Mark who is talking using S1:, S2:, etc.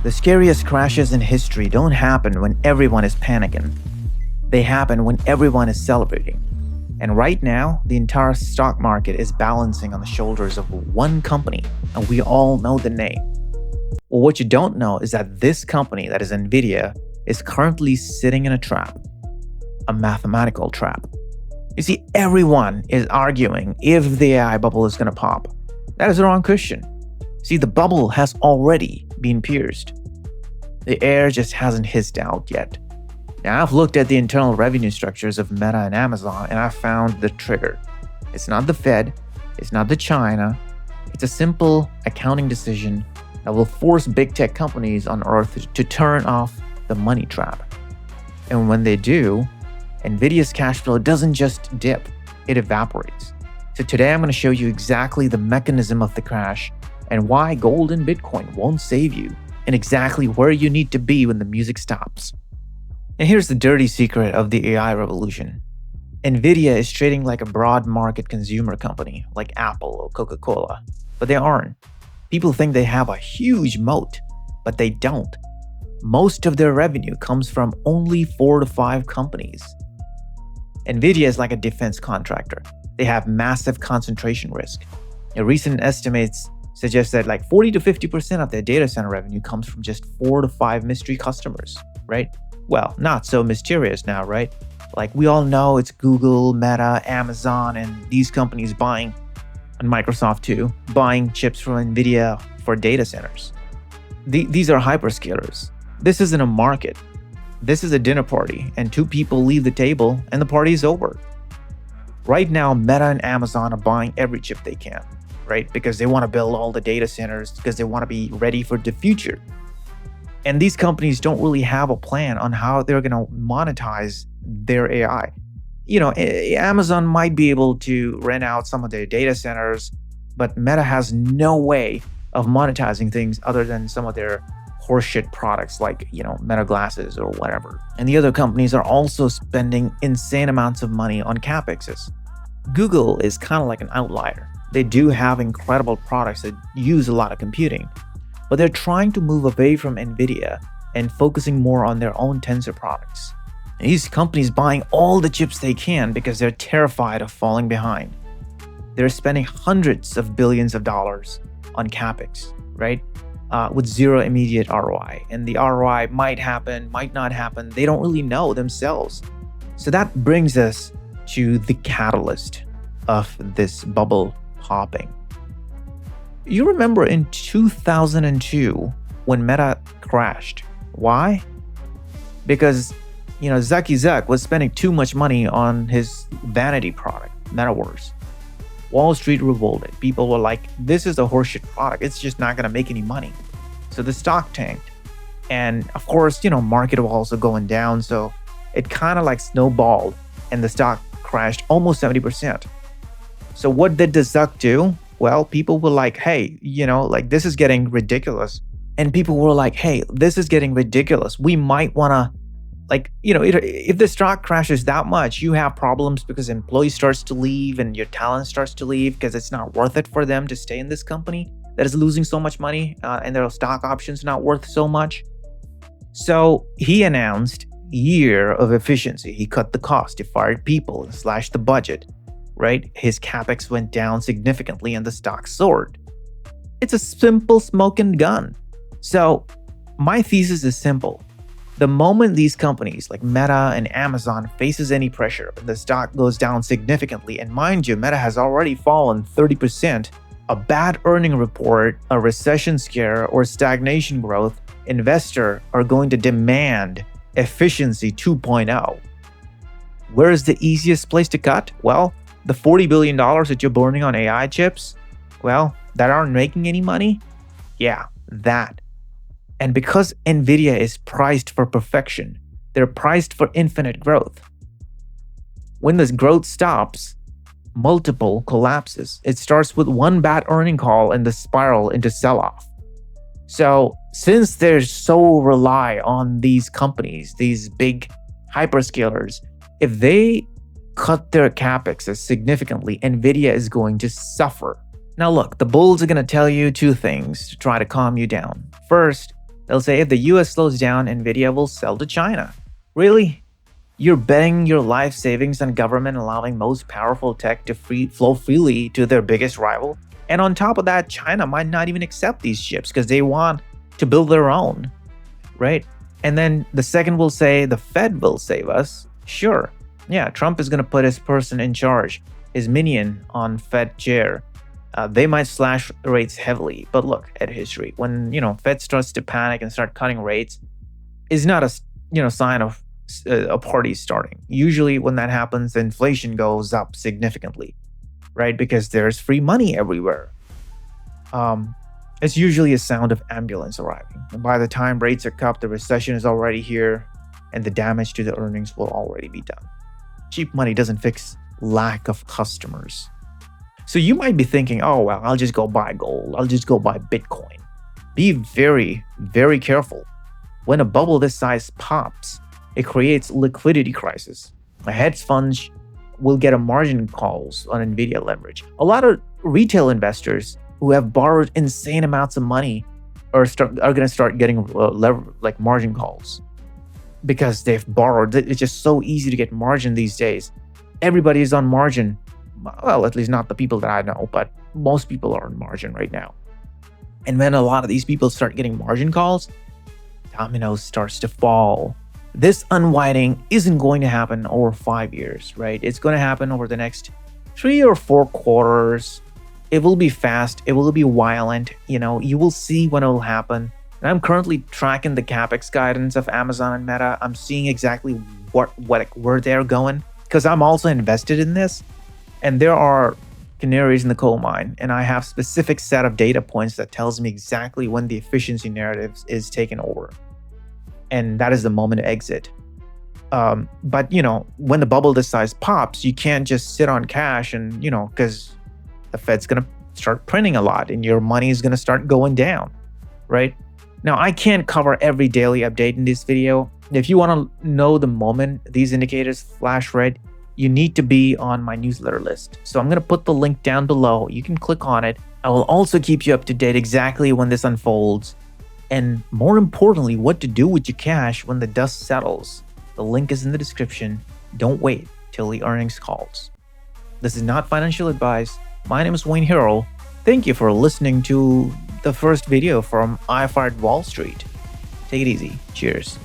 S1: The scariest crashes in history don't happen when everyone is panicking. They happen when everyone is celebrating. And right now, the entire stock market is balancing on the shoulders of one company, and we all know the name. Well, what you don't know is that this company, that is Nvidia, is currently sitting in a trap. A mathematical trap. You see, everyone is arguing if the AI bubble is going to pop. That is the wrong question. See, the bubble has already been pierced. The air just hasn't hissed out yet. Now, I've looked at the internal revenue structures of Meta and Amazon, and I found the trigger. It's not the Fed, it's not the China, it's a simple accounting decision that will force big tech companies on Earth to turn off the money trap. And when they do, Nvidia's cash flow doesn't just dip, it evaporates. So today I'm going to show you exactly the mechanism of the crash and why gold and Bitcoin won't save you, and exactly where you need to be when the music stops. And here's the dirty secret of the AI revolution. Nvidia is trading like a broad market consumer company like Apple or Coca-Cola, but they aren't. People think they have a huge moat, but they don't. Most of their revenue comes from only 4 to 5 companies. Nvidia is like a defense contractor. They have massive concentration risk. Recent estimates suggest that like 40 to 50% of their data center revenue comes from just 4 to 5 mystery customers, right? Well, not so mysterious now, right? Like we all know it's Google, Meta, Amazon, and these companies buying, and Microsoft too, buying chips from Nvidia for data centers. These are hyperscalers. This isn't a market. This is a dinner party, and 2 people leave the table and the party is over. Right now, Meta and Amazon are buying every chip they can, right? Because they want to build all the data centers, because they want to be ready for the future. And these companies don't really have a plan on how they're going to monetize their AI. You know, Amazon might be able to rent out some of their data centers, but Meta has no way of monetizing things other than some of their horseshit products like, Meta glasses or whatever. And the other companies are also spending insane amounts of money on CapExes. Google is kind of like an outlier. They do have incredible products that use a lot of computing, but they're trying to move away from Nvidia and focusing more on their own Tensor products. And these companies buying all the chips they can because they're terrified of falling behind. They're spending hundreds of billions of dollars on CapEx, right? With zero immediate ROI. And the ROI might happen, might not happen. They don't really know themselves. So that brings us to the catalyst of this bubble popping. You remember in 2002 when Meta crashed. Why? Because, Zuck was spending too much money on his vanity product, Metaverse. Wall Street revolted. People were like, this is a horseshit product. It's just not going to make any money. So the stock tanked. And of course, market was also going down. So it kind of like snowballed and the stock crashed almost 70%. So what did the Zuck do? Well, people were like, hey, this is getting ridiculous. And people were like, hey, this is getting ridiculous. We might want to, if the stock crashes that much, you have problems because employees starts to leave and your talent starts to leave because it's not worth it for them to stay in this company that is losing so much money and their stock options not worth so much. So he announced year of efficiency. He cut the cost, he fired people, slashed the budget, right? His CapEx went down significantly and the stock soared. It's a simple smoking gun. So my thesis is simple. The moment these companies like Meta and Amazon faces any pressure, the stock goes down significantly, and mind you, Meta has already fallen 30%, a bad earning report, a recession scare, or stagnation growth, investors are going to demand efficiency 2.0. Where is the easiest place to cut? Well, the $40 billion that you're burning on AI chips, that aren't making any money? Yeah, that. And because Nvidia is priced for perfection, they're priced for infinite growth. When this growth stops, multiple collapses. It starts with one bad earning call and the spiral into sell-off. So since they so rely on these companies, these big hyperscalers, if they cut their CapEx significantly, Nvidia is going to suffer. Now look, the bulls are going to tell you 2 things to try to calm you down. First, They'll say if the US slows down, Nvidia will sell to China. Really? You're betting your life savings on government allowing most powerful tech to flow freely to their biggest rival? And on top of that, China might not even accept these chips because they want to build their own, right? And then the second will say the Fed will save us. Sure. Yeah, Trump is going to put his person in charge, his minion on Fed chair. They might slash rates heavily, but look at history. When Fed starts to panic and start cutting rates, is not a sign of a party starting. Usually, when that happens, inflation goes up significantly, right? Because there's free money everywhere. It's usually a sound of ambulance arriving. And by the time rates are cut, the recession is already here, and the damage to the earnings will already be done. Cheap money doesn't fix lack of customers. So you might be thinking, oh, well, I'll just go buy gold. I'll just go buy Bitcoin. Be very, very careful. When a bubble this size pops, it creates liquidity crisis. A hedge fund will get a margin calls on Nvidia leverage. A lot of retail investors who have borrowed insane amounts of money are going to start getting margin calls because they've borrowed. It's just so easy to get margin these days. Everybody is on margin. Well, at least not the people that I know, but most people are on margin right now. And when a lot of these people start getting margin calls, dominoes starts to fall. This unwinding isn't going to happen over 5 years, right? It's going to happen over the next 3 or 4 quarters. It will be fast. It will be violent. You will see when it will happen. And I'm currently tracking the CapEx guidance of Amazon and Meta. I'm seeing exactly where they're going because I'm also invested in this. And there are canaries in the coal mine, and I have specific set of data points that tells me exactly when the efficiency narrative is taken over. And that is the moment to exit. But when the bubble this size pops, you can't just sit on cash and, because the Fed's going to start printing a lot and your money is going to start going down, right? Now, I can't cover every daily update in this video. If you want to know the moment these indicators flash red, you need to be on my newsletter list. So I'm going to put the link down below. You can click on it. I will also keep you up to date exactly when this unfolds. And more importantly, what to do with your cash when the dust settles. The link is in the description. Don't wait till the earnings calls. This is not financial advice. My name is Wayne Harrell. Thank you for listening to the first video from I Fired Wall Street. Take it easy. Cheers.